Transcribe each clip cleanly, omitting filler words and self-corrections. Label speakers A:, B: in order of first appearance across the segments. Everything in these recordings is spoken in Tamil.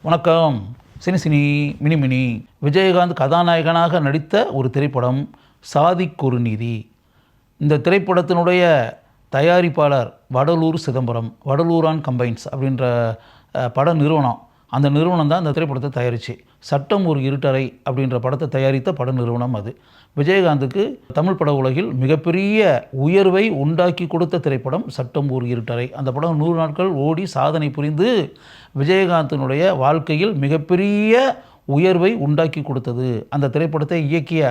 A: வணக்கம். சினி சினி மினி மினி. விஜயகாந்த் கதாநாயகனாக நடித்த ஒரு திரைப்படம் சாதிக்கொரு நீதி. இந்த திரைப்படத்தினுடைய தயாரிப்பாளர் வடலூர் சிதம்பரம், வடலூரான் கம்பைன்ஸ் அப்படின்ற பட நிறுவனம். அந்த நிறுவனம் தான் இந்த திரைப்படத்தை தயாரிச்சு சட்டம் ஒரு இருட்டறை அப்படின்ற படத்தை தயாரித்த பட நிறுவனம் அது. விஜயகாந்துக்கு தமிழ் பட உலகில் மிகப்பெரிய உயர்வை உண்டாக்கி கொடுத்த திரைப்படம் சட்டம் ஒரு இருட்டறை. அந்த படம் 100 நாட்கள் ஓடி சாதனை புரிந்து விஜயகாந்தினுடைய வாழ்க்கையில் மிகப்பெரிய உயர்வை உண்டாக்கி கொடுத்தது. அந்த திரைப்படத்தை இயக்கிய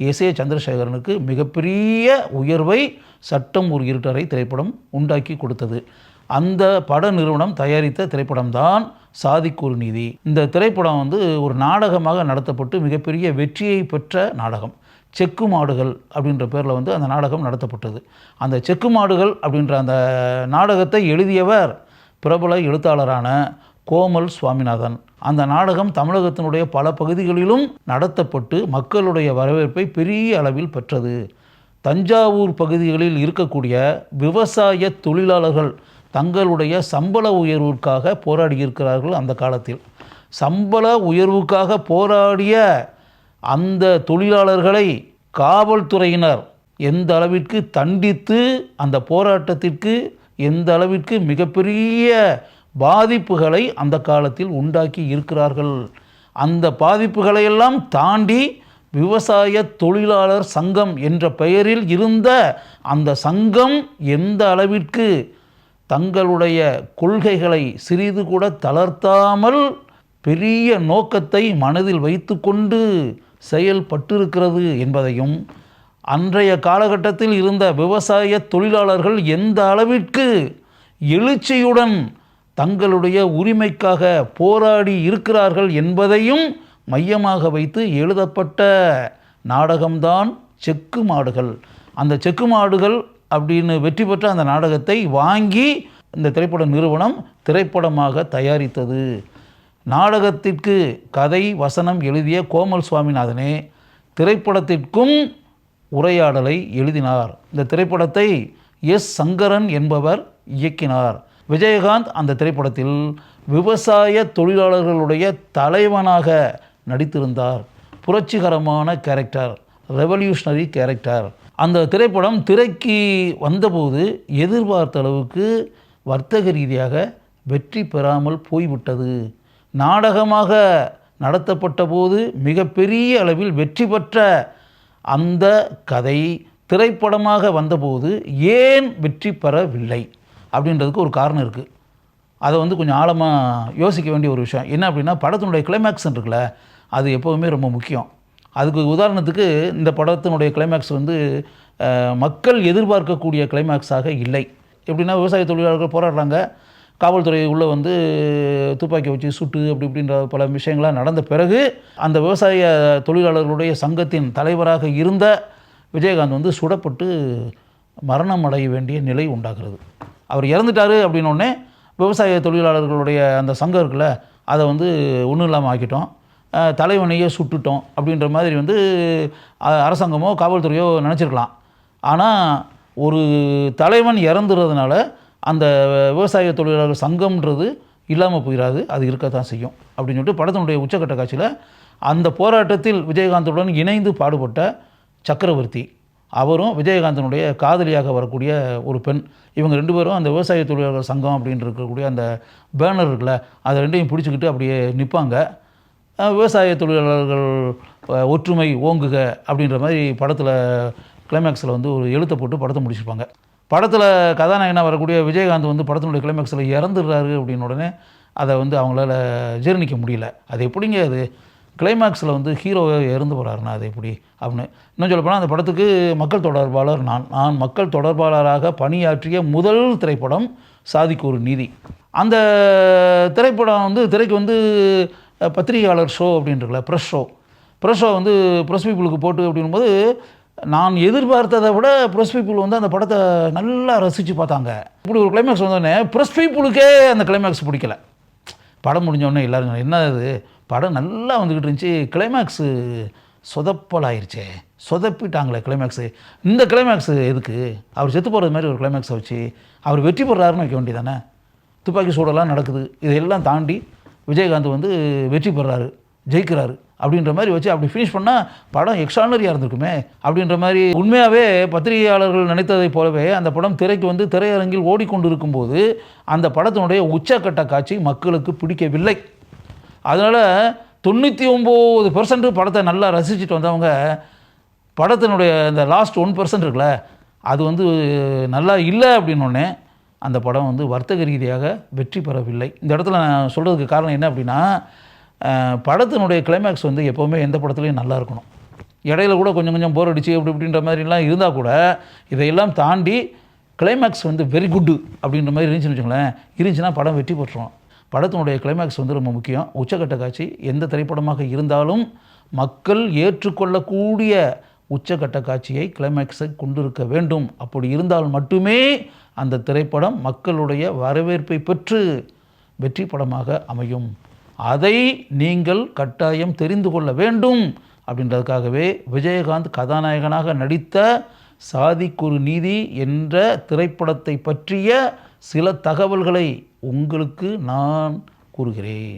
A: எஸ்.ஏ. சந்திரசேகரனுக்கு மிகப்பெரிய உயர்வை சட்டம் ஒரு இருட்டறை திரைப்படம் உண்டாக்கி கொடுத்தது. அந்த பட நிறுவனம் தயாரித்த திரைப்படம்தான் சாதிக்கொரு நீதி. இந்த திரைப்படம் ஒரு நாடகமாக நடத்தப்பட்டு மிகப்பெரிய வெற்றியை பெற்ற நாடகம். செக்கு மாடுகள் அப்படின்ற பேரில் அந்த நாடகம் நடத்தப்பட்டது. அந்த செக்கு மாடுகள் அப்படின்ற அந்த நாடகத்தை எழுதியவர் பிரபல எழுத்தாளரான கோமல் சுவாமிநாதன். அந்த நாடகம் தமிழகத்தினுடைய பல பகுதிகளிலும் நடத்தப்பட்டு மக்களுடைய வரவேற்பை பெரிய அளவில் பெற்றது. தஞ்சாவூர் பகுதிகளில் இருக்கக்கூடிய விவசாய தொழிலாளர்கள் தங்களுடைய சம்பள உயர்வுக்காக போராடியிருக்கிறார்கள். அந்த காலத்தில் சம்பள உயர்வுக்காக போராடிய அந்த தொழிலாளர்களை காவல்துறையினர் எந்த அளவிற்கு தண்டித்து அந்த போராட்டத்திற்கு எந்த அளவிற்கு மிகப்பெரிய பாதிப்புகளை அந்த காலத்தில் உண்டாக்கி இருக்கிறார்கள். அந்த பாதிப்புகளையெல்லாம் தாண்டி விவசாய தொழிலாளர் சங்கம் என்ற பெயரில் இருந்த அந்த சங்கம் எந்த அளவிற்கு தங்களுடைய கொள்கைகளை சிறிது கூட தளர்த்தாமல் பெரிய நோக்கத்தை மனதில் வைத்து கொண்டு செயல்பட்டிருக்கிறது என்பதையும், அன்றைய காலகட்டத்தில் இருந்த விவசாய தொழிலாளர்கள் எந்த அளவிற்கு எழுச்சியுடன் தங்களுடைய உரிமைக்காக போராடி இருக்கிறார்கள் என்பதையும் மையமாக வைத்து எழுதப்பட்ட நாடகம்தான் செக்கு மாடுகள். அந்த செக்கு மாடுகள் அப்படின்னு வெற்றி பெற்ற அந்த நாடகத்தை வாங்கி இந்த திரைப்பட நிறுவனம் திரைப்படமாக தயாரித்தது. நாடகத்திற்கு கதை வசனம் எழுதிய கோமல் சுவாமிநாதனே திரைப்படத்திற்கும் உரையாடலை எழுதினார். இந்த திரைப்படத்தை எஸ். சங்கரன் என்பவர் இயக்கினார். விஜயகாந்த் அந்த திரைப்படத்தில் விவசாய தொழிலாளர்களுடைய தலைவனாக நடித்திருந்தார். புரட்சிகரமான கேரக்டர், ரெவல்யூஷனரி கேரக்டர். அந்த திரைப்படம் திரைக்கு வந்தபோது எதிர்பார்த்த அளவுக்கு வர்த்தக ரீதியாக வெற்றி பெறாமல் போய்விட்டது. நாடகமாக நடத்தப்பட்ட போது மிகப்பெரிய அளவில் வெற்றி பெற்ற அந்த கதை திரைப்படமாக வந்தபோது ஏன் வெற்றி பெறவில்லை அப்படின்றதுக்கு ஒரு காரணம் இருக்குது. அதை கொஞ்சம் ஆழமாக யோசிக்க வேண்டிய ஒரு விஷயம். என்ன அப்படின்னா, படத்தினுடைய கிளைமேக்ஸ் இருக்குல்ல, அது எப்போதுமே ரொம்ப முக்கியம். அதுக்கு உதாரணத்துக்கு இந்த படத்தினுடைய கிளைமேக்ஸ் மக்கள் எதிர்பார்க்கக்கூடிய கிளைமேக்ஸாக இல்லை. எப்படின்னா, விவசாய தொழிலாளர்கள் போராடுறாங்க, காவல்துறை உள்ளே துப்பாக்கி வச்சு சுட்டு அப்படி இப்படின்ற பல விஷயங்களாக நடந்த பிறகு அந்த விவசாய தொழிலாளர்களுடைய சங்கத்தின் தலைவராக இருந்த விஜயகாந்த் சுடப்பட்டு மரணம் அடைய வேண்டிய நிலை உண்டாகிறது. அவர் இறந்துட்டார் அப்படின்னோடனே விவசாய தொழிலாளர்களுடைய அந்த சங்கம் இருக்குல்ல, அதை ஒன்றும் இல்லாமல் ஆக்கிட்டோம், தலைவனையே சுட்டுட்டோம் அப்படின்ற மாதிரி அரசாங்கமோ காவல்துறையோ நினச்சிருக்கலாம். ஆனால் ஒரு தலைவன் இறந்துறதுனால அந்த விவசாய தொழிலாளர் சங்கம்ன்றது இல்லாமல் போயிடாது, அது இருக்கத்தான் செய்யும் அப்படின்னு சொல்லிட்டு படத்தினுடைய உச்சக்கட்ட காட்சியில் அந்த போராட்டத்தில் விஜயகாந்துடன் இணைந்து பாடுபட்ட சக்கரவர்த்தி, அவரும் விஜயகாந்தனுடைய காதலியாக வரக்கூடிய ஒரு பெண், இவங்க 2 பேரும் அந்த விவசாய தொழிலாளர் சங்கம் அப்படின்னு இருக்கக்கூடிய அந்த பேனர் இருக்குல்ல, அதை 2ஐயும் பிடிச்சிக்கிட்டு அப்படியே நிற்பாங்க. விவசாய தொழிலாளர்கள் ஒற்றுமை ஓங்குக அப்படின்ற மாதிரி படத்தில் கிளைமேக்ஸில் ஒரு எழுத்தை போட்டு படத்தை முடிச்சிருப்பாங்க. படத்தில் கதாநாயகனாக வரக்கூடிய விஜயகாந்த் படத்தினுடைய கிளைமேக்ஸில் இறந்துடுறாரு அப்படின்னு உடனே அதை அவங்களால ஜீரணிக்க முடியல. அது எப்படிங்க அது கிளைமேக்ஸில் ஹீரோவை இறந்து போகிறாருன்னா அது எப்படி அப்படின்னு. இன்னும் சொல்லப்போனால் அந்த படத்துக்கு மக்கள் தொடர்பாளர் நான் மக்கள் தொடர்பாளராக பணியாற்றிய முதல் திரைப்படம் சாதிக்கொரு நீதி. அந்த திரைப்படம் திரைக்கு பத்திரிகையாளர் ஷோ அப்படின்றல ப்ரெஸ் ஷோ ப்ரெஸ் பீப்புளுக்கு போட்டு அப்படின்போது நான் எதிர்பார்த்ததை விட ப்ரெஸ் பீப்புள் அந்த படத்தை நல்லா ரசித்து பார்த்தாங்க. இப்படி ஒரு கிளைமேக்ஸ் வந்தோடனே ப்ரெஸ் பீப்புளுக்கே அந்த கிளைமேக்ஸ் பிடிக்கல. படம் முடிஞ்சோடனே எல்லோரும் என்ன இது படம் நல்லா வந்துக்கிட்டு இருந்துச்சு, கிளைமேக்ஸு சொதப்பலாயிருச்சே, சொதப்பிட்டாங்களே கிளைமேக்ஸு, இந்த கிளைமேக்ஸு எதுக்கு, அவர் செத்து போகிறது மாதிரி ஒரு கிளைமேக்ஸை வச்சு அவர் வெற்றி பெறாருன்னு வைக்க வேண்டியதானே. துப்பாக்கி சூடெல்லாம் நடக்குது, இதையெல்லாம் தாண்டி விஜயகாந்த் வந்து வெற்றி பெறாரு, ஜெயிக்கிறாரு அப்படின்ற மாதிரி வச்சு அப்படி ஃபினிஷ் பண்ணால் படம் எக்ஸ்ட்ரானரியாக இருந்திருக்குமே அப்படின்ற மாதிரி. உண்மையாகவே பத்திரிகையாளர்கள் நினைத்ததைப் போலவே அந்த படம் திரைக்கு வந்து திரையரங்கில் ஓடிக்கொண்டு இருக்கும்போது அந்த படத்தினுடைய உச்சக்கட்ட காட்சி மக்களுக்கு பிடிக்கவில்லை. அதனால் 99% படத்தை நல்லா ரசிச்சுட்டு வந்தவங்க படத்தினுடைய இந்த லாஸ்ட் 1% இருக்குல்ல, அது வந்து நல்லா இல்லை அப்படின்னோடனே அந்த படம் வந்து வர்த்தக ரீதியாக வெற்றி பெறவில்லை. இந்த இடத்துல நான் சொல்கிறதுக்கு காரணம் என்ன அப்படின்னா, படத்தினுடைய கிளைமேக்ஸ் வந்து எப்போவுமே எந்த படத்துலையும் நல்லா இருக்கணும். இடையில கூட கொஞ்சம் கொஞ்சம் போர் அடிச்சு அப்படி இப்படின்ற மாதிரிலாம் இருந்தால் கூட இதையெல்லாம் தாண்டி கிளைமேக்ஸ் வந்து வெரி குட்டு அப்படின்ற மாதிரி இருந்துச்சுன்னு வச்சுங்களேன், இருந்துச்சுன்னா படம் வெற்றி பெற்றுரும். படத்தினுடைய கிளைமேக்ஸ் வந்து ரொம்ப முக்கியம். உச்சக்கட்ட காட்சி எந்த திரைப்படமாக இருந்தாலும் மக்கள் ஏற்றுக்கொள்ளக்கூடிய உச்சக்கட்ட காட்சியை கிளைமேக்ஸை கொண்டிருக்க வேண்டும். அப்படி இருந்தால் மட்டுமே அந்த திரைப்படம் மக்களுடைய வரவேற்பை பெற்று வெற்றி படமாக அமையும். அதை நீங்கள் கட்டாயம் தெரிந்து கொள்ள வேண்டும். அப்படின்றதுக்காகவே விஜயகாந்த் கதாநாயகனாக நடித்த சாதிக்கொரு நீதி என்ற திரைப்படத்தை பற்றிய சில தகவல்களை உங்களுக்கு நான் கூறுகிறேன்.